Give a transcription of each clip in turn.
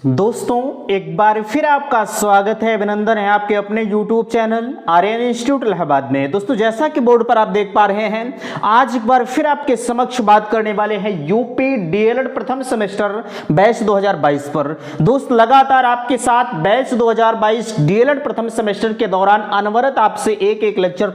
दोस्तों एक बार फिर आपका स्वागत है, अभिनंदन है आपके अपने YouTube channel Aryan institute Allahabad में। दोस्तों जैसा कि बोर्ड पर आप देख पा रहे हैं, आज एक बार फिर आपके समक्ष बात करने वाले हैं यूपी डीएलएड प्रथम सेमेस्टर बैच 2022 पर। दोस्त लगातार आपके साथ बैच 2022 डीएलएड प्रथम सेमेस्टर के दौरान अनवरत आपसे एक एक लेक्चर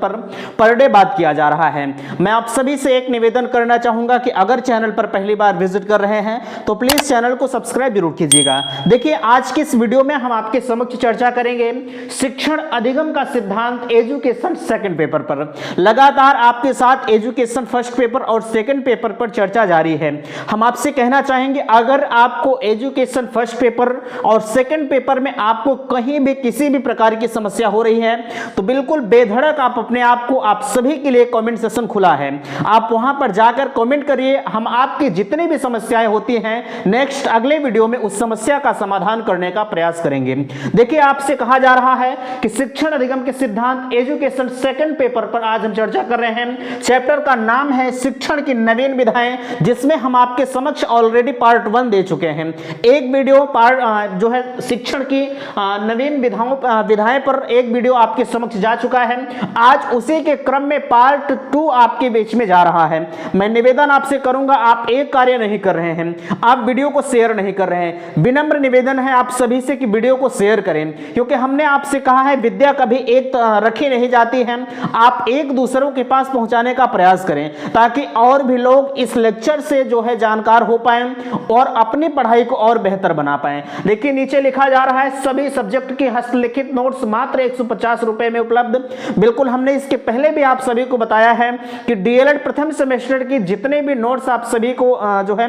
पर डे बात किया जा रहा है। मैं आप सभी से एक निवेदन करना चाहूंगा कि अगर चैनल पर पहली बार विजिट कर रहे हैं तो प्लीज चैनल को सब्सक्राइब जरूर कीजिएगा। देखिए आज के इस वीडियो में हम आपके समक्ष चर्चा करेंगे शिक्षण अधिगम का सिद्धांत एजुकेशन सेकंड पेपर पर। लगातार आपके साथ एजुकेशन फर्स्ट पेपर और सेकंड पेपर पर चर्चा जारी है। हम आपसे कहना चाहेंगे अगर आपको एजुकेशन फर्स्ट पेपर और सेकंड पेपर में आपको कहीं भी किसी भी प्रकार की समस्या हो रही है तो बिल्कुल बेधड़क आप अपने आप को, आप सभी के लिए कमेंट सेशन खुला है, आप वहां पर जाकर कमेंट करिए। हम आपकी जितनी भी समस्याएं होती हैं नेक्स्ट अगले वीडियो में उस समस्या का समाधान करने का प्रयास करेंगे। देखिए आपसे कहा जा रहा है कि शिक्षण अधिगम के सिद्धांत एजुकेशन सेकंड पेपर पर आज हम चर्चा कर रहे हैं। चैप्टर का नाम है शिक्षण की नवीन विधाएं, जिसमें हम आपके समक्ष ऑलरेडी पार्ट 1 दे चुके हैं। एक वीडियो पार्ट जो है शिक्षण की नवीन विधाएं पर एक वीडियो आपके समक्ष जा चुका है। आज उसी के क्रम में पार्ट 2 आपके बीच में जा रहा है। मैं निवेदन आपसे करूंगा, आप एक कार्य नहीं कर रहे हैं, आप वीडियो को शेयर नहीं कर रहे हैं। विनम्र निवेदन है आप सभी से कि वीडियो को शेयर करें, क्योंकि हमने आपसे कहा है विद्या कभी एक रखी नहीं जाती है, आप एक दूसरों के पास पहुंचाने का प्रयास करें ताकि और भी लोग इस लेक्चर से जो है जानकार हो पाएं और अपनी पढ़ाई को और बेहतर बना पाएं। देखिए नीचे लिखा जा रहा है सभी सब्जेक्ट के हस्तलिखित नोट्स मात्र 150 रुपए में उपलब्ध। बिल्कुल हमने इसके पहले भी आप सभी को बताया है कि डीएलएड प्रथम सेमेस्टर की जितने भी नोट्स आप सभी को जो है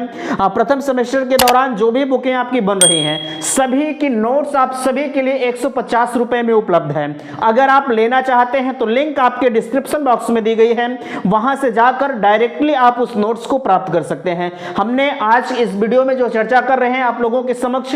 प्रथम सेमेस्टर के दौरान जो भी बुकें आपकी बन रही हैं सभी की नोट्स आप सभी के लिए 150 रुपए में उपलब्ध है। अगर आप लेना चाहते हैं तो लिंक आपके डिस्क्रिप्शन बॉक्स में दी गई है, वहां से जाकर डायरेक्टली आप उस नोट्स को प्राप्त कर सकते हैं। हमने आज इस वीडियो में जो चर्चा कर रहे हैं आप लोगों के समक्ष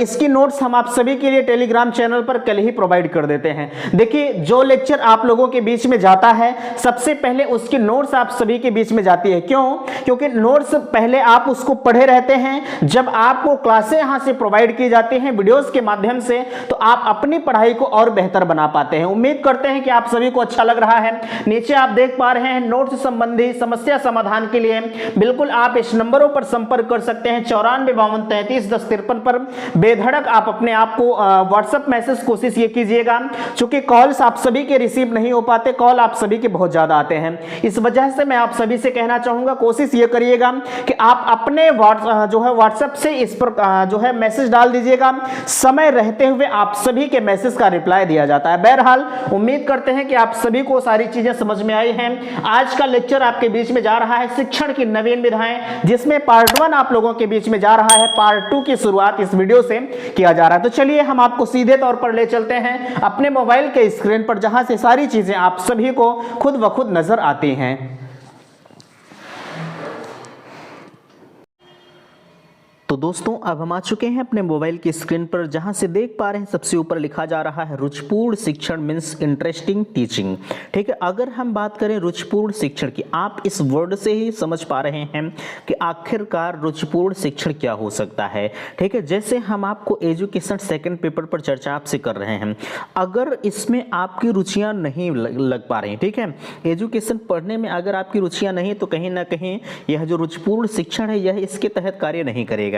इसकी नोट्स हम आप सभी के लिए टेलीग्राम चैनल पर कल ही प्रोवाइड कर देते हैं। देखिए जो लेक्चर आप लोगों के बीच में जाता है सबसे पहले उसकी नोट्स आप सभी के बीच में जाती है। क्यों? क्योंकि नोट्स पहले आप उसको पढ़े रहते हैं, जब आपको क्लासें यहां से प्रोवाइड की जाती हैं वीडियोस के माध्यम से तो आप अपनी पढ़ाई को और बेहतर बना पाते हैं। उम्मीद करते हैं कि आप सभी को अच्छा लग रहा है। नीचे आप देख पा रहे हैं नोट्स संबंधी समस्या समाधान के लिए बिल्कुल आप इस नंबरों पर संपर्क कर सकते हैं 9452331053 पर। बेधड़क आप अपने आप को व्हाट्सएप मैसेज कोशिश ये कीजिएगा, क्योंकि कॉल्स आप सभी के रिसीव नहीं हो पाते, कॉल आप सभी के बहुत ज्यादा आते हैं। इस वजह से मैं आप सभी से कहना चाहूंगा कोशिश ये करिएगा कि आप अपने व्हाट्सएप से इस पर जो है मैसेज डाल दीजिएगा। समय रहते हुए आप सभी के मैसेज का रिप्लाई दिया जाता है। बहरहाल उम्मीद करते हैं कि आप सभी को सारी चीजें समझ में आई हैं। आज का लेक्चर आपके बीच में जा रहा है शिक्षण की नवीन विधाएं, जिसमें पार्ट 1 आप लोगों के बीच में जा रहा है, पार्ट 2 की शुरुआत इस वीडियो से किया जा रहा है। तो चलिए हम आपको सीधे तौर पर ले चलते हैं अपने मोबाइल के स्क्रीन पर, जहां से सारी चीजें आप सभी को खुद ब खुद नजर आती हैं। तो दोस्तों अब हम आ चुके हैं अपने मोबाइल की स्क्रीन पर, जहां से देख पा रहे हैं सबसे ऊपर लिखा जा रहा है रुचिपूर्ण शिक्षण मीन्स इंटरेस्टिंग टीचिंग। ठीक है, अगर हम बात करें रुचिपूर्ण शिक्षण की, आप इस वर्ड से ही समझ पा रहे हैं कि आखिरकार रुचिपूर्ण शिक्षण क्या हो सकता है। ठीक है, जैसे हम आपको एजुकेशन सेकंड पेपर पर चर्चा आपसे कर रहे हैं, अगर इसमें आपकी रुचियां नहीं लग पा रही, ठीक है, एजुकेशन पढ़ने में अगर आपकी रुचियां नहीं तो कहीं ना कहीं यह जो रुचिपूर्ण शिक्षण है यह इसके तहत कार्य नहीं करेगा।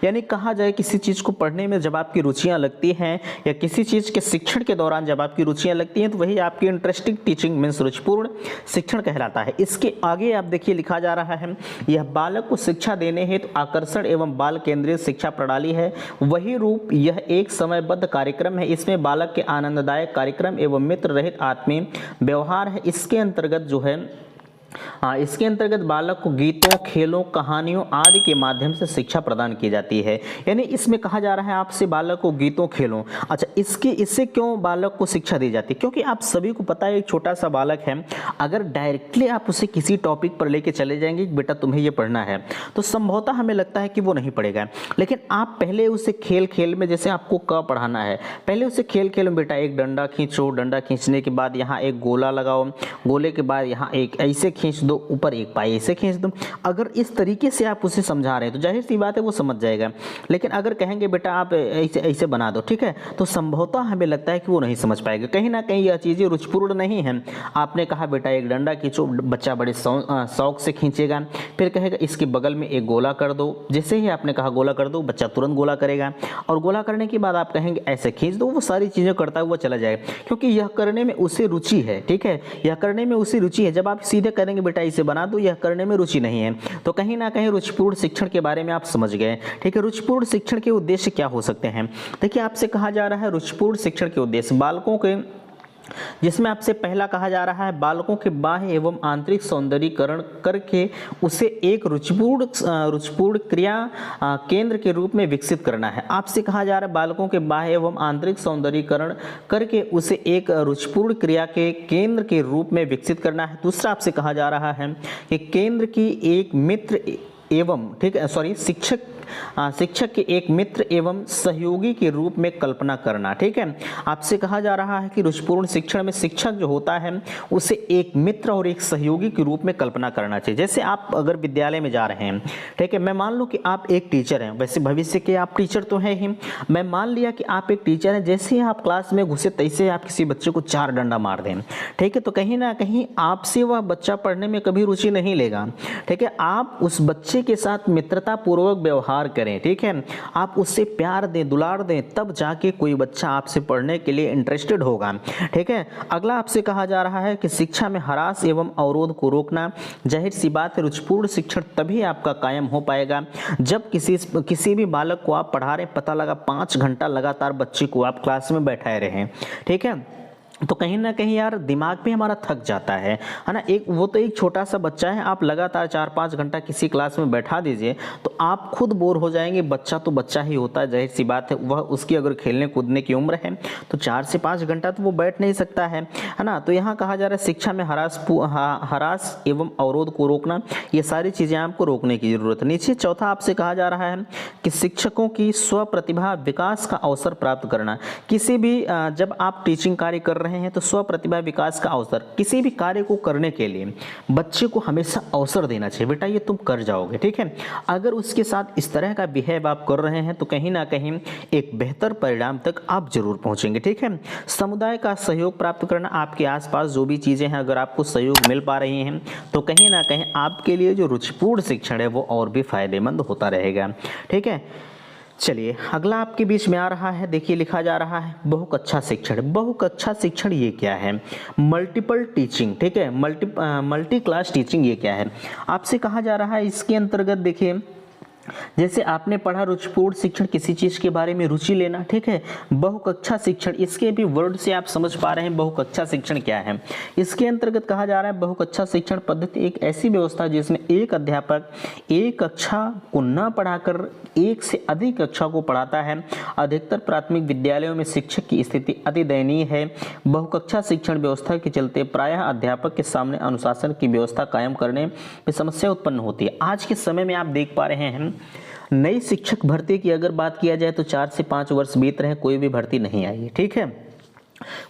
यानी कहा जाए किसी चीज को पढ़ने में जब आपकी रुचियां लगती हैं या किसी चीज के शिक्षण के दौरान जब आपकी रुचियां लगती हैं तो वही आपकी इंटरेस्टिंग टीचिंग मींस रुचिपूर्ण शिक्षण कहलाता है। इसके आगे आप देखिए लिखा जा रहा है यह बालक को शिक्षा देने हेतु आकर्षण एवं बाल केंद्रित शिक्षा प्रणाली है। वही रूप यह एक समयबद्ध कार्यक्रम है। इसमें बालक के आनंददायक कार्यक्रम एवं मित्र रहित आत्मीय व्यवहार है। इसके अंतर्गत बालक को गीतों, खेलों, कहानियों आदि के माध्यम से शिक्षा प्रदान की जाती है। यानी इसमें कहा जा रहा है आपसे बालक को गीतों, खेलों, अच्छा इससे क्यों बालक को शिक्षा दी जाती है? क्योंकि आप सभी को पता है एक छोटा सा बालक है, अगर डायरेक्टली आप उसे किसी टॉपिक पर लेके चले जाएंगे बेटा तुम्हें ये पढ़ना है तो संभवतः हमें लगता है कि वो नहीं पढ़ेगा। लेकिन आप पहले उसे खेल खेल में, जैसे आपको क पढ़ाना है, पहले उसे खेल खेल में बेटा एक डंडा खींचो, डंडा खींचने के बाद यहाँ एक गोला लगाओ, गोले के बाद यहाँ एक ऐसे खींच दो, ऊपर एक पाई ऐसे खींच दो। अगर इस तरीके से आप उसे समझा रहे हैं तो जाहिर सी बात है वो समझ जाएगा। लेकिन अगर कहेंगे बेटा आप ऐसे ऐसे बना दो, ठीक है, तो संभवतः हमें लगता है कि वो नहीं समझ पाएगा। कहीं ना कहीं यह चीज़ें रुचिपूर्ण नहीं है। आपने कहा बेटा एक डंडा खींचो, बच्चा बड़े शौक से खींचेगा। फिर कहेगा इसके बगल में एक गोला कर दो, जैसे ही आपने कहा गोला कर दो, बच्चा तुरंत गोला करेगा। और गोला करने के बाद आप कहेंगे ऐसे खींच दो, वो सारी चीज़ें करता हुआ चला जाएगा, क्योंकि यह करने में उसे रुचि है। ठीक है, यह करने में उसे रुचि है। जब आप सीधे करेंगे बेटा इसे बना दो, यह करने में रुचि नहीं है। तो कहीं ना कहीं रुचिपूर्ण शिक्षण के बारे में आप समझ गए। ठीक है, रुचिपूर्ण शिक्षण के उद्देश्य क्या हो सकते हैं? देखिए आपसे कहा जा रहा है रुचिपूर्ण शिक्षण के उद्देश्य बालकों के, जिसमें आपसे पहला कहा जा रहा है बालकों के बाह्य एवं आंतरिक सौंदर्यीकरण करके उसे एक रुचिपूर्ण क्रिया केंद्र के रूप में विकसित करना है। आपसे कहा जा रहा है बालकों के बाह्य एवं आंतरिक सौंदर्यीकरण करके उसे एक रुचिपूर्ण क्रिया के केंद्र के रूप में विकसित करना है। दूसरा आपसे कहा जा रहा है कि केंद्र की एक मित्र एवं, ठीक है, सॉरी, शिक्षक के एक मित्र एवं सहयोगी के रूप में कल्पना करना। ठीक है, आपसे कहा जा रहा है कि रुचिपूर्ण शिक्षण में शिक्षक जो होता है उसे एक मित्र और एक सहयोगी के रूप में कल्पना करना चाहिए। जैसे आप अगर विद्यालय में जा रहे हैं, ठीक है, मैं मान लूँ कि आप एक टीचर हैं, वैसे भविष्य के आप टीचर तो हैं ही, मैं मान लिया कि आप एक टीचर हैं। जैसे ही आप क्लास में घुसे तैसे आप किसी बच्चे को 4 डंडा मार दें, ठीक है, तो कहीं ना कहीं आपसे वह बच्चा पढ़ने में कभी रुचि नहीं लेगा। ठीक है, आप उस बच्चे के साथ मित्रता पूर्वक व्यवहार करें। ठीक है, आप उससे प्यार दें, दुलार दें, तब जाके कोई बच्चा आपसे पढ़ने के लिए इंटरेस्टेड होगा। ठीक है, अगला आपसे कहा जा रहा है कि शिक्षा में ह्रास एवं अवरोध को रोकना। जाहिर सी बात है रुचिपूर्ण शिक्षण तभी आपका कायम हो पाएगा जब किसी भी बालक को आप पढ़ा रहे, पता लगा 5 घंटा लगातार बच्चे को आप क्लास में बैठाए रहें। ठीक है, तो कहीं ना कहीं यार दिमाग भी हमारा थक जाता है ना। वो तो एक छोटा सा बच्चा है, आप लगातार 4-5 घंटा किसी क्लास में बैठा दीजिए तो आप खुद बोर हो जाएंगे। बच्चा तो बच्चा ही होता है, जाहिर सी बात है, वह उसकी अगर खेलने कूदने की उम्र है तो 4 से 5 घंटा तो वो बैठ नहीं सकता है ना। तो यहाँ कहा जा रहा है शिक्षा में ह्रास एवं अवरोध को रोकना, ये सारी चीज़ें आपको रोकने की जरूरत है। नीचे चौथा आपसे कहा जा रहा है कि शिक्षकों की स्व प्रतिभा विकास का अवसर प्राप्त करना। किसी भी जब आप टीचिंग कार्य कर रहे हैं तो स्व प्रतिभा विकास का अवसर, किसी भी कार्य को करने के लिए बच्चे को हमेशा अवसर देना चाहिए। बेटा ये तुम कर जाओगे, ठीक है, अगर उसके साथ इस तरह का बिहेव आप कर रहे हैं तो कहीं ना कहीं एक बेहतर परिणाम तक आप जरूर पहुंचेंगे। ठीक है, समुदाय का सहयोग प्राप्त करना, आपके आसपास जो भी चीजें हैं अगर आपको सहयोग मिल पा रही हैं तो कहीं ना कहीं आपके लिए जो रुचिपूर्ण शिक्षण है वो और भी फायदेमंद होता रहेगा। ठीक है, चलिए अगला आपके बीच में आ रहा है, देखिए लिखा जा रहा है बहुकक्षा शिक्षण। बहुकक्षा शिक्षण ये क्या है? मल्टीपल टीचिंग, ठीक है, मल्टी क्लास टीचिंग ये क्या है? आपसे कहा जा रहा है इसके अंतर्गत देखिए, जैसे आपने पढ़ा रुचिपूर्ण शिक्षण किसी चीज के बारे में रुचि लेना, ठीक है, बहुकक्षा शिक्षण, इसके भी वर्ड से आप समझ पा रहे हैं बहुकक्षा शिक्षण क्या है। इसके अंतर्गत कहा जा रहा है बहुकक्षा शिक्षण पद्धति एक ऐसी व्यवस्था जिसमें एक अध्यापक एक कक्षा को न पढ़ाकर एक से अधिक कक्षा को पढ़ाता है। अधिकतर प्राथमिक विद्यालयों में शिक्षक की स्थिति अति दयनीय है। बहुकक्षा शिक्षण व्यवस्था के चलते प्रायः अध्यापक के सामने अनुशासन की व्यवस्था कायम करने में समस्या उत्पन्न होती है। आज के समय में आप देख पा रहे हैं नई शिक्षक भर्ती की अगर बात किया जाए तो 4 से 5 वर्ष बीत रहे हैं, कोई भी भर्ती नहीं आई है। ठीक है,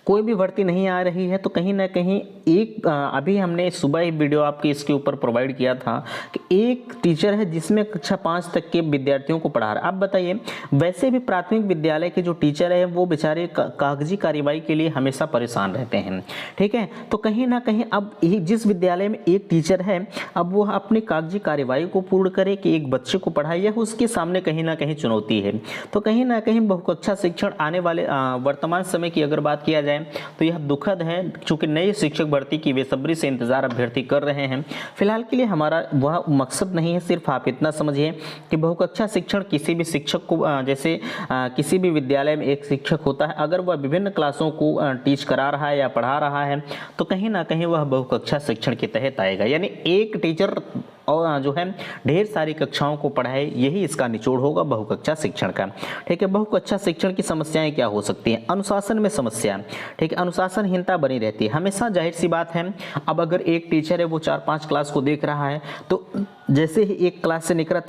कोई भी भर्ती नहीं आ रही है। तो कहीं ना कहीं एक अभी हमने सुबह ही वीडियो आपके इसके ऊपर प्रोवाइड किया था कि एक टीचर है जिसमें कक्षा 5 तक के विद्यार्थियों को पढ़ा रहा है। आप बताइए, वैसे भी प्राथमिक विद्यालय के जो टीचर है वो बेचारे कागजी कार्यवाही के लिए हमेशा परेशान रहते हैं। ठीक है, तो कहीं ना कहीं अब जिस विद्यालय में एक टीचर है अब वो अपनी कागजी कार्यवाही को पूर्ण करे कि एक बच्चे को पढ़ाए, यह उसके सामने कहीं ना कहीं चुनौती है। तो कहीं ना कहीं बहुकक्षा शिक्षण आने वाले वर्तमान समय की अगर बात किया जाए तो यह दुखद है, क्योंकि नए शिक्षक भर्ती की बेसब्री से इंतजार अभ्यर्थी कर रहे हैं। फिलहाल के लिए हमारा वह मकसद नहीं है, सिर्फ आप इतना समझिए कि बहुकक्षा शिक्षण किसी भी शिक्षक को, जैसे किसी भी विद्यालय में एक शिक्षक होता है, अगर वह विभिन्न क्लासों को टीच करा रहा है या पढ़ा रहा है तो कहीं ना कहीं वह बहुकक्षा शिक्षण के तहत आएगा। यानी एक टीचर और जो है ढेर सारी कक्षाओं को पढ़ाए, यही इसका निचोड़ होगा बहुकक्षा शिक्षण का। ठीक है, बहुकक्षा शिक्षण की समस्याएं क्या हो सकती हैं? अनुशासन में समस्या, ठीक है, अनुशासनहीनता बनी रहती है हमेशा। जाहिर सी बात है, अब अगर एक टीचर है वो 4-5 क्लास को देख रहा है तो जैसे ही एक क्लास से निकला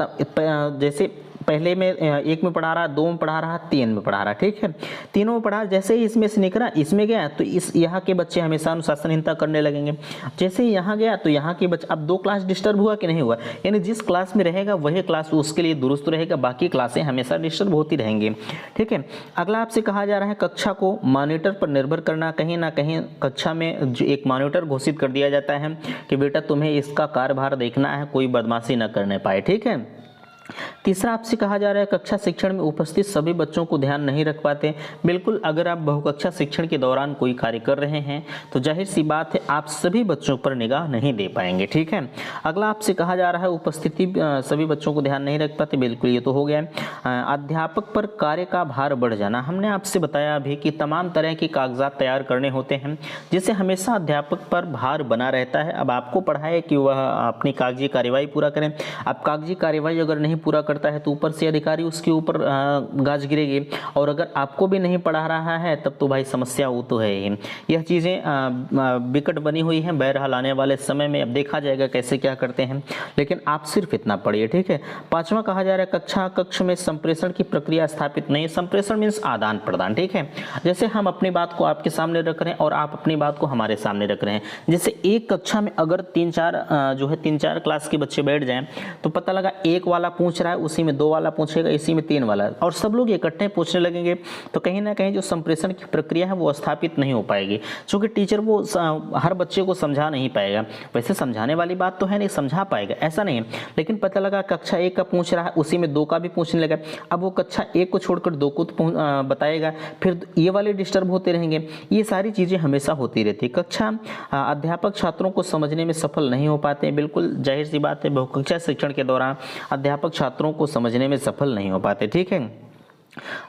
जैसे पहले में एक में पढ़ा रहा, दो में पढ़ा रहा, तीन में पढ़ा रहा, ठीक है, तीनों में पढ़ा, जैसे ही इसमें से निकला इसमें गया तो इस यहाँ के बच्चे हमेशा अनुशासनहीनता करने लगेंगे, जैसे ही यहाँ गया तो यहाँ के बच्चे, अब दो क्लास डिस्टर्ब हुआ कि नहीं हुआ, यानी जिस क्लास में रहेगा वही क्लास उसके लिए दुरुस्त रहेगा, बाकी क्लासें हमेशा डिस्टर्ब होती रहेंगी, ठीक है। अगला आपसे कहा जा रहा है कक्षा को मॉनिटर पर निर्भर करना, कहीं ना कहीं कक्षा में जो एक मॉनिटर घोषित कर दिया जाता है कि बेटा तुम्हें इसका कार्यभार देखना है, कोई बदमाशी न करने पाए, ठीक है। तीसरा आपसे कहा जा रहा है कक्षा शिक्षण में उपस्थित सभी बच्चों को ध्यान नहीं रख पाते। बिल्कुल, अगर आप बहुकक्षा शिक्षण के दौरान कोई कार्य कर रहे हैं तो जाहिर सी बात है आप सभी बच्चों पर निगाह नहीं दे पाएंगे, ठीक है। अगला आपसे कहा जा रहा है उपस्थिति सभी बच्चों को ध्यान नहीं रख पाते, बिल्कुल ये तो हो गया। अध्यापक पर कार्य का भार बढ़ जाना, हमने आपसे बताया अभी कि तमाम तरह के कागजात तैयार करने होते हैं जिससे हमेशा अध्यापक पर भार बना रहता है। अब आपको पढ़ाए कि वह अपनी कागजी कार्यवाही पूरा करें, अब कागजी कार्यवाही अगर नहीं पूरा करता है तो ऊपर से अधिकारी उसके ऊपर गाज गिरेगी, और अगर आपको भी नहीं पढ़ा रहा है तब तो भाई समस्या वो तो है ही। यह चीज़ें विकट बनी हुई हैं, बहरहाल आने वाले समय में अब देखा जाएगा कैसे क्या करते हैं, लेकिन आप सिर्फ इतना पढ़िए, ठीक है। पांचवा कहा जा रहा है कक्षा कक्ष में संप्रेषण की प्रक्रिया स्थापित नहीं। संप्रेषण मीन्स आदान प्रदान, ठीक है। जैसे हम अपनी बात को आपके सामने रख रहे हैं और आप अपनी बात को हमारे सामने रख रहे हैं, जैसे एक कक्षा में अगर तीन चार क्लास के बच्चे बैठ जाएं तो पता लगा एक वाला पूछ रहा है, उसी में दो वाला पूछेगा, इसी में तीन वाला, और सब लोग इकट्ठे पूछने लगेंगे तो कहीं ना कहीं जो संप्रेषण की प्रक्रिया है वो स्थापित नहीं हो पाएगी, क्योंकि टीचर वो हर बच्चे को समझा नहीं पाएगा। वैसे समझाने वाली बात तो है नहीं, समझा पाएगा ऐसा नहीं है, लेकिन पता लगा कक्षा एक का पूछ रहा है उसी में दो का भी पूछने लगा, अब वो कक्षा एक को छोड़कर दो को बताएगा, फिर ये वाले डिस्टर्ब होते रहेंगे। ये सारी चीज़ें हमेशा होती रहती। कक्षा अध्यापक छात्रों को समझने में सफल नहीं हो पाते, बिल्कुल जाहिर सी बात है, बहुकक्षा शिक्षण के दौरान अध्यापक छात्रों को समझने में सफल नहीं हो पाते, ठीक है।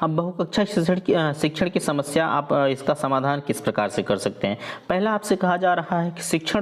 अब बहुकक्षा शिक्षण की समस्या, आप इसका समाधान किस प्रकार से कर सकते हैं। पहला आपसे कहा जा रहा है कि शिक्षक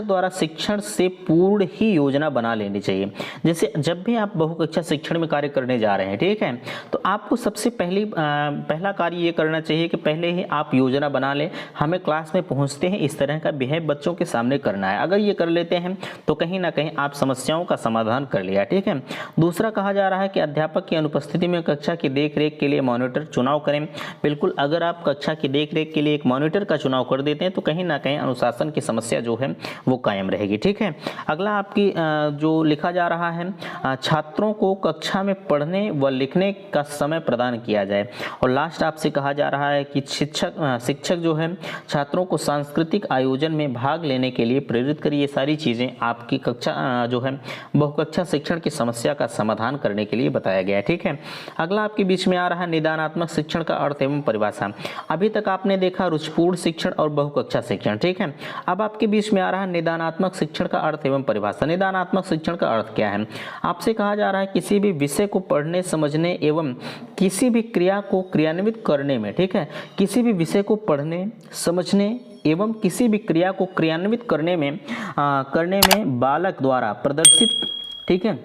द्वारा शिक्षण से पूर्ण ही योजना बना लेनी चाहिए। जैसे जब भी आप बहुकक्षा शिक्षण में कार्य करने जा रहे हैं, ठीक है, तो आपको सबसे पहला कार्य ये करना चाहिए कि पहले ही आप योजना बना लें, हमें क्लास में पहुंचते हैं इस तरह का बिहेव बच्चों के सामने करना है। अगर ये कर लेते हैं तो कहीं ना कहीं आप समस्याओं का समाधान कर लिया, ठीक है। दूसरा कहा जा रहा है कि अध्यापक की अनुपस्थिति में कक्षा की देखरेख के लिए मॉनिटर चुनाव करें। बिल्कुल, अगर आप कक्षा की देखरेख के लिए एक मॉनिटर का चुनाव कर देते हैं तो कहीं ना कहीं अनुशासन की समस्या जो है वो कायम रहेगी, ठीक है। अगला आपकी जो लिखा जा रहा है, छात्रों को कक्षा में पढ़ने व लिखने का समय प्रदान किया जाए। और लास्ट आपसे कहा जा रहा है कि शिक्षक जो है छात्रों को सांस्कृतिक आयोजन में भाग लेने के लिए प्रेरित करिए। ये सारी चीज़ें आपकी कक्षा जो है बहुकक्षा शिक्षण की समस्या का समाधान करने के लिए बताया गया है, ठीक है। अगला आपके बीच में आ रहा है निदानात्मक शिक्षण का अर्थ एवं परिभाषा। अभी तक आपने देखा रुचिपूर्ण शिक्षण और बहुकक्षा शिक्षण, ठीक है। अब आपके बीच में आ रहा है निदानात्मक शिक्षण का अर्थ एवं परिभाषा। निदानात्मक शिक्षण का अर्थ क्या है। आपसे कहा जा रहा है किसी भी विषय को पढ़ने, समझने एवं किसी भी क्रिया को क्रियान्वित करने में, ठीक है, किसी भी विषय को पढ़ने, समझने एवं किसी भी क्रिया को क्रियान्वित करने में बालक द्वारा प्रदर्शित, ठीक है,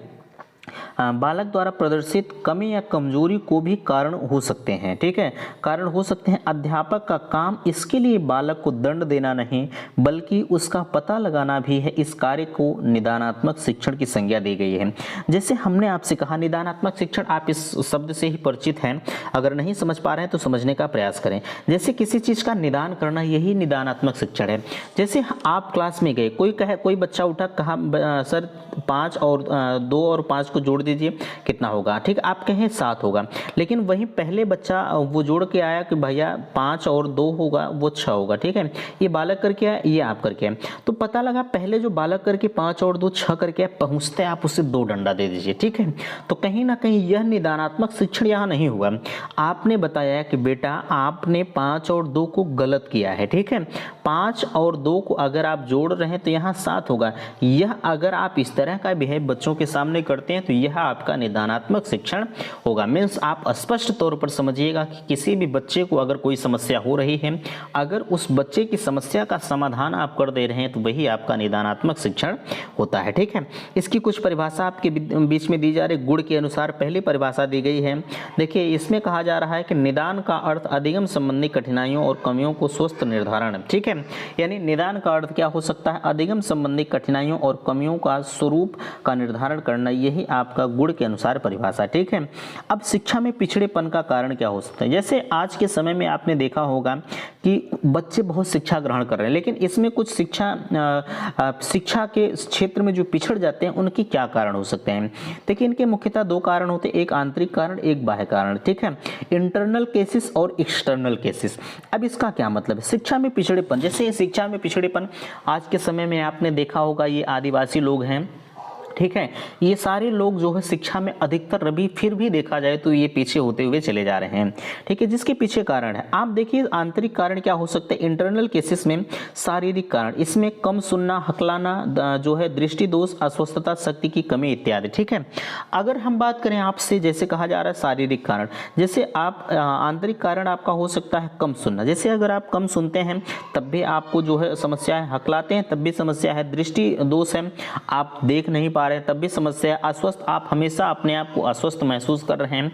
बालक द्वारा प्रदर्शित कमी या कमजोरी को भी कारण हो सकते हैं, ठीक है, कारण हो सकते हैं। अध्यापक का काम इसके लिए बालक को दंड देना नहीं बल्कि उसका पता लगाना भी है। इस कार्य को निदानात्मक शिक्षण की संज्ञा दी गई है। जैसे हमने आपसे कहा निदानात्मक शिक्षण, आप इस शब्द से ही परिचित हैं, अगर नहीं समझ पा रहे हैं तो समझने का प्रयास करें। जैसे किसी चीज का निदान करना, यही निदानात्मक शिक्षण है। जैसे आप क्लास में गए, कोई बच्चा उठा, कहा सर 5 और 2 और 5 को जोड़ दीजिए, कितना होगा, ठीक, आप कहें 7 होगा, लेकिन वही पहले बच्चा वो जोड़ के आया कि भैया 5 और 2 होगा वो 6 होगा, ठीक है। ये बालक करके आया, ये आप करके आए, तो पता लगा पहले जो बालक करके 5 और 2 6 करके आए, पहुंचते आप उसे 2 डंडा दे दीजिए, ठीक है। तो कहीं ना कहीं यह निदानात्मक शिक्षण यहाँ नहीं हुआ। आपने बताया कि बेटा आपने 5 और 2 को गलत किया है, ठीक है। 5 और 2 को अगर आप जोड़ रहे हैं तो यहाँ 7 होगा। यह अगर आप इस तरह का बिहेव बच्चों के सामने करते हैं तो यह आपका निदानात्मक शिक्षण होगा। मीन्स आप स्पष्ट तौर पर समझिएगा कि किसी भी बच्चे को अगर कोई समस्या हो रही है, अगर उस बच्चे की समस्या का समाधान आप कर दे रहे हैं तो वही आपका निदानात्मक शिक्षण होता है, ठीक है। इसकी कुछ परिभाषा आपके बीच में दी जा रही, गुण के अनुसार पहली परिभाषा दी गई है। देखिए इसमें कहा जा रहा है कि निदान का अर्थ अधिगम संबंधी कठिनाइयों और कमियों को स्वस्थ निर्धारण, ठीक है। यानी निदान का अर्थ क्या हो सकता है, अधिगम संबंधी कठिनाइयों और कमियों का स्वरूप का निर्धारण करना, यही आपका गुण के अनुसार परिभाषा। ठीक है, अब शिक्षा में पिछड़ेपन का कारण क्या हो सकता है? जैसे आज के समय में आपने देखा होगा कि बच्चे बहुत शिक्षा ग्रहण कर रहे हैं, लेकिन इसमें कुछ शिक्षा के क्षेत्र में जो पिछड़ जाते हैं उनके क्या कारण हो सकते हैं? देखिए, इनके मुख्यतः दो कारण होते हैं, एक आंतरिक कारण, एक बाह्य कारण। ठीक है, इंटरनल केसेस और एक्सटर्नल केसेस। अब इसका क्या मतलब है? शिक्षा में पिछड़ेपन, जैसे शिक्षा में पिछड़ेपन आज के समय में आपने देखा होगा, ये आदिवासी लोग हैं। ठीक है, ये सारे लोग जो है शिक्षा में अधिकतर अभी फिर भी देखा जाए तो ये पीछे होते हुए चले जा रहे हैं। ठीक है, जिसके पीछे कारण है, आप देखिए आंतरिक कारण क्या हो सकते हैं? इंटरनल केसेस में शारीरिक कारण, इसमें कम सुनना, हकलाना, जो है दृष्टि दोष, अस्वस्थता, शक्ति की कमी इत्यादि। ठीक है, अगर हम बात करें आपसे, जैसे कहा जा रहा है शारीरिक कारण, जैसे आप आंतरिक कारण आपका हो सकता है कम सुनना, जैसे अगर आप कम सुनते हैं तब भी आपको जो है समस्या है, हकलाते हैं तब भी समस्या है, दृष्टि दोष है, आप देख नहीं पा रहे हैं तब भी समस्या है, अस्वस्थ, आप हमेशा अपने आप को अस्वस्थ महसूस कर रहे हैं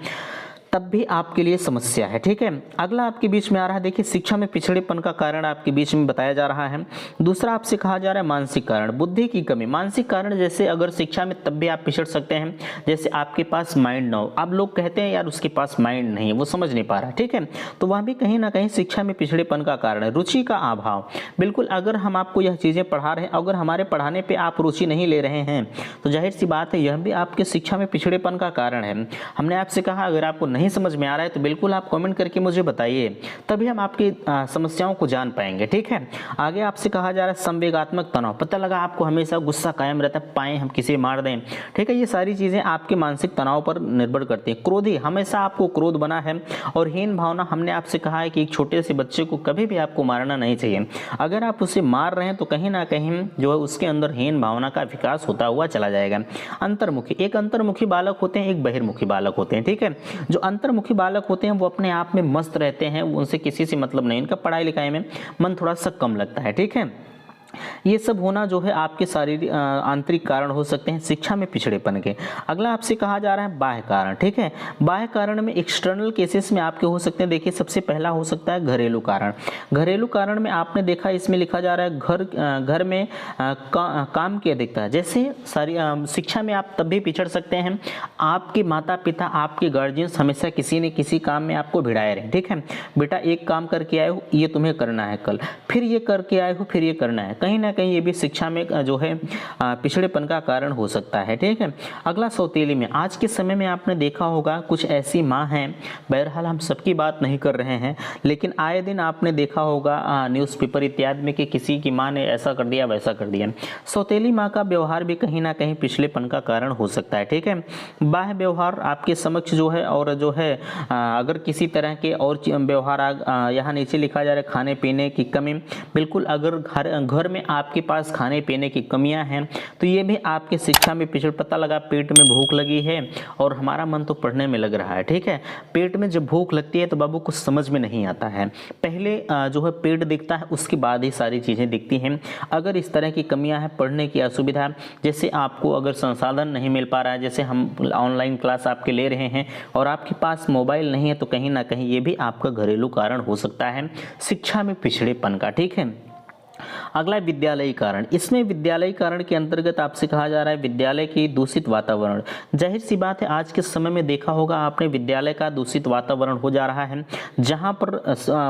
तब भी आपके लिए समस्या है। ठीक है, अगला आपके बीच में आ रहा है, देखिए शिक्षा में पिछड़ेपन का कारण आपके बीच में बताया जा रहा है। दूसरा आपसे कहा जा रहा है मानसिक कारण, बुद्धि की कमी। मानसिक कारण, जैसे अगर शिक्षा में तब भी आप पिछड़ सकते हैं, जैसे आपके पास माइंड ना हो, अब लोग कहते हैं यार उसके पास माइंड नहीं है, वो समझ नहीं पा रहा। ठीक है, तो वह भी कहीं ना कहीं शिक्षा में पिछड़ेपन का कारण है। रुचि का अभाव, बिल्कुल, अगर हम आपको यह चीज़ें पढ़ा रहे हैं, अगर हमारे पढ़ाने पर आप रुचि नहीं ले रहे हैं तो जाहिर सी बात है यह भी आपके शिक्षा में पिछड़ेपन का कारण है। हमने आपसे कहा अगर आपको नहीं समझ में आ रहा है तो बिल्कुल आप कमेंट करके मुझे बताइए, तभी हम आपकी समस्याओं को जान पाएंगे। ठीक है, आगे आपसे कहा जा रहा है संवेगात्मक तनाव, पता लगा आपको हमेशा गुस्सा कायम रहता है, पाएं हम किसी मार दें। ठीक है, ये सारी चीज़ें आपके मानसिक तनाव पर निर्भर करती हैं। क्रोधी, हमेशा आपको क्रोध बना है। और हीन भावना, हमने आपसे कहा है कि एक छोटे से बच्चे को कभी भी आपको मारना नहीं चाहिए, अगर आप उसे मार रहे हैं तो कहीं ना कहीं जो है उसके अंदर हीन भावना का विकास होता हुआ चला जाएगा। अंतर्मुखी, एक अंतर्मुखी बालक होते हैं, एक बहिर्मुखी बालक होते हैं। ठीक है, जो अंतर्मुखी बालक होते हैं वो अपने आप में मस्त रहते हैं, उनसे किसी से मतलब नहीं, इनका पढ़ाई लिखाई में मन थोड़ा सा कम लगता है। ठीक है, ये सब होना जो है आपके शारीरिक आंतरिक कारण हो सकते हैं शिक्षा में पिछड़ेपन के। अगला आपसे कहा जा रहा है बाह्य कारण। ठीक है, बाह्य कारण में एक्सटर्नल केसेस में आपके हो सकते हैं। देखिए, सबसे पहला हो सकता है घरेलू कारण। घरेलू कारण में आपने देखा, इसमें लिखा जा रहा है घर में काम की अधिकता। जैसे सारी शिक्षा में आप तब भी पिछड़ सकते हैं, आपके माता पिता, आपके गार्जियंस हमेशा किसी न किसी काम में आपको भिड़ाए रहे। ठीक है, बेटा एक काम करके आए हो, ये तुम्हें करना है, कल फिर ये करके आए हो, फिर ये करना है, कहीं ना कहीं ये भी शिक्षा में जो है पिछड़ेपन का कारण हो सकता है। ठीक है, अगला सौतेली में, आज के समय में आपने देखा होगा कुछ ऐसी माँ हैं, बहरहाल हम सबकी बात नहीं कर रहे हैं, लेकिन आए दिन आपने देखा होगा न्यूज़पेपर इत्यादि में कि किसी की माँ ने ऐसा कर दिया, वैसा कर दिया। सौतेली माँ का व्यवहार भी कहीं ना कहीं पिछड़ेपन का कारण हो सकता है। ठीक है, बाह्य व्यवहार आपके समक्ष जो है, और जो है अगर किसी तरह के और व्यवहार यहाँ नीचे लिखा जा रहा है खाने पीने की कमी, बिल्कुल, अगर घर में आपके पास खाने पीने की कमियां हैं तो ये भी आपके शिक्षा में पिछड़, पता लगा पेट में भूख लगी है और हमारा मन तो पढ़ने में लग रहा है। ठीक है, पेट में जब भूख लगती है तो बाबू कुछ समझ में नहीं आता है, पहले जो है पेट दिखता है, उसके बाद ही सारी चीज़ें दिखती हैं। अगर इस तरह की कमियां हैं, पढ़ने की असुविधा, जैसे आपको अगर संसाधन नहीं मिल पा रहा है, जैसे हम ऑनलाइन क्लास आपके ले रहे हैं और आपके पास मोबाइल नहीं है, तो कहीं ना कहीं ये भी आपका घरेलू कारण हो सकता है शिक्षा में पिछड़ेपन का। ठीक है, अगला विद्यालयी कारण। इसमें विद्यालयी कारण के अंतर्गत आपसे कहा जा रहा है विद्यालय की दूषित वातावरण। जाहिर सी बात है आज के समय में देखा होगा आपने, विद्यालय का दूषित वातावरण हो जा रहा है, जहां पर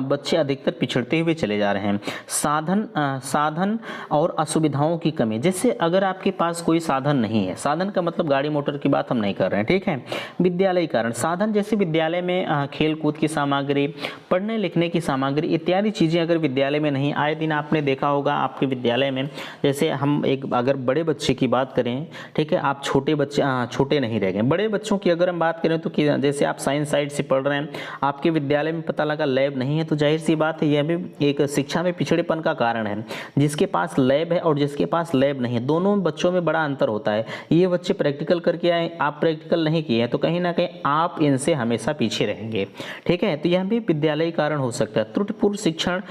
बच्चे अधिकतर पिछड़ते हुए चले जा रहे हैं। साधन और असुविधाओं की कमी, जैसे अगर आपके पास कोई साधन नहीं है, साधन का मतलब गाड़ी मोटर की बात हम नहीं कर रहे हैं। ठीक है, विद्यालयी कारण, साधन जैसे विद्यालय में खेल कूद की सामग्री, पढ़ने लिखने की सामग्री इत्यादि चीज़ें अगर विद्यालय में नहीं, आए दिन आपने देखा होगा आपके विद्यालय में, जैसे हम एक अगर बड़े बच्चे की बात करें, ठीक है, आप छोटे बच्चे छोटे नहीं रह गए, बड़े बच्चों की अगर हम बात करें तो जैसे आप साइंस साइड से पढ़ रहे हैं, आपके विद्यालय में पता लगा लैब नहीं है, तो जाहिर सी बात है यह भी एक शिक्षा में पिछड़ेपन का कारण है। जिसके पास लैब है और जिसके पास लैब नहीं है, दोनों बच्चों में बड़ा अंतर होता है। ये बच्चे प्रैक्टिकल करके आए, आप प्रैक्टिकल नहीं किए हैं, तो कहीं ना कहीं आप इनसे हमेशा पीछे रहेंगे। ठीक है, तो यह भी विद्यालयी कारण हो सकता है। त्रुटिपूर्ण शिक्षण,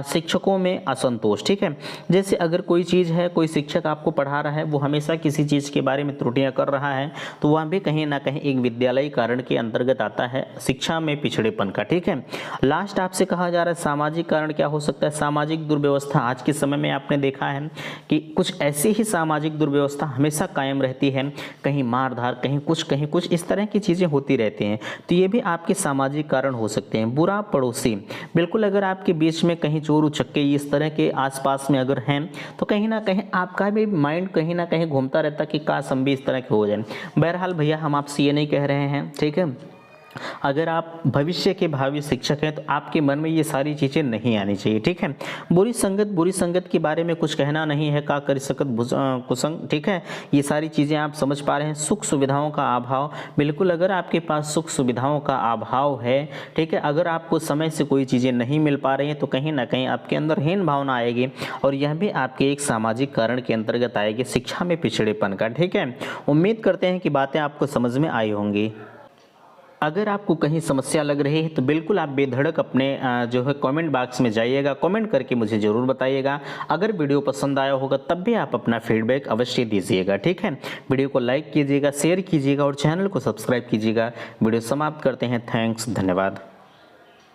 शिक्षकों में असंतोष, दोष, ठीक है। जैसे अगर कोई चीज़ है, कोई शिक्षक आपको पढ़ा रहा है, वो हमेशा किसी चीज़ के बारे में त्रुटियां कर रहा है, तो वह भी कहीं ना कहीं एक विद्यालयी कारण के अंतर्गत आता है, शिक्षा में पिछड़ेपन का, ठीक है। लास्ट आपसे कहा जा रहा है सामाजिक कारण क्या हो सकता है। सामाजिक दुर्व्यवस्था, आज के समय में आपने देखा है कि कुछ ऐसी ही सामाजिक दुर्व्यवस्था हमेशा कायम रहती है, कहीं मारधार, कहीं कुछ इस तरह की चीज़ें होती रहती हैं, तो ये भी आपके सामाजिक कारण हो सकते हैं। बुरा पड़ोसी, बिल्कुल अगर आपके बीच में कहीं चोर उचक्के इस तरह के आसपास में अगर हैं, तो कहीं ना कहीं आपका भी माइंड कहीं ना कहीं घूमता रहता कि काश हम भी इस तरह के हो जाए। बहरहाल भैया, हम आपसे ये नहीं कह रहे हैं, ठीक है, अगर आप भविष्य के भावी शिक्षक हैं तो आपके मन में ये सारी चीज़ें नहीं आनी चाहिए, ठीक है। बुरी संगत के बारे में कुछ कहना नहीं है, का कर सकत कुसंग, ठीक है। ये सारी चीज़ें आप समझ पा रहे हैं। सुख सुविधाओं का अभाव, बिल्कुल अगर आपके पास सुख सुविधाओं का अभाव है, ठीक है, अगर आपको समय से कोई चीज़ें नहीं मिल पा रही हैं, तो कहीं ना कहीं आपके अंदर हीन भावना आएगी, और यह भी आपके एक सामाजिक कारण के अंतर्गत आएगी, शिक्षा में पिछड़ेपन का, ठीक है। उम्मीद करते हैं कि बातें आपको समझ में आई होंगी। अगर आपको कहीं समस्या लग रही है तो बिल्कुल आप बेधड़क अपने जो है कमेंट बॉक्स में जाइएगा, कमेंट करके मुझे ज़रूर बताइएगा। अगर वीडियो पसंद आया होगा तब भी आप अपना फीडबैक अवश्य दीजिएगा, ठीक है। वीडियो को लाइक कीजिएगा, शेयर कीजिएगा और चैनल को सब्सक्राइब कीजिएगा। वीडियो समाप्त करते हैं। थैंक्स, धन्यवाद।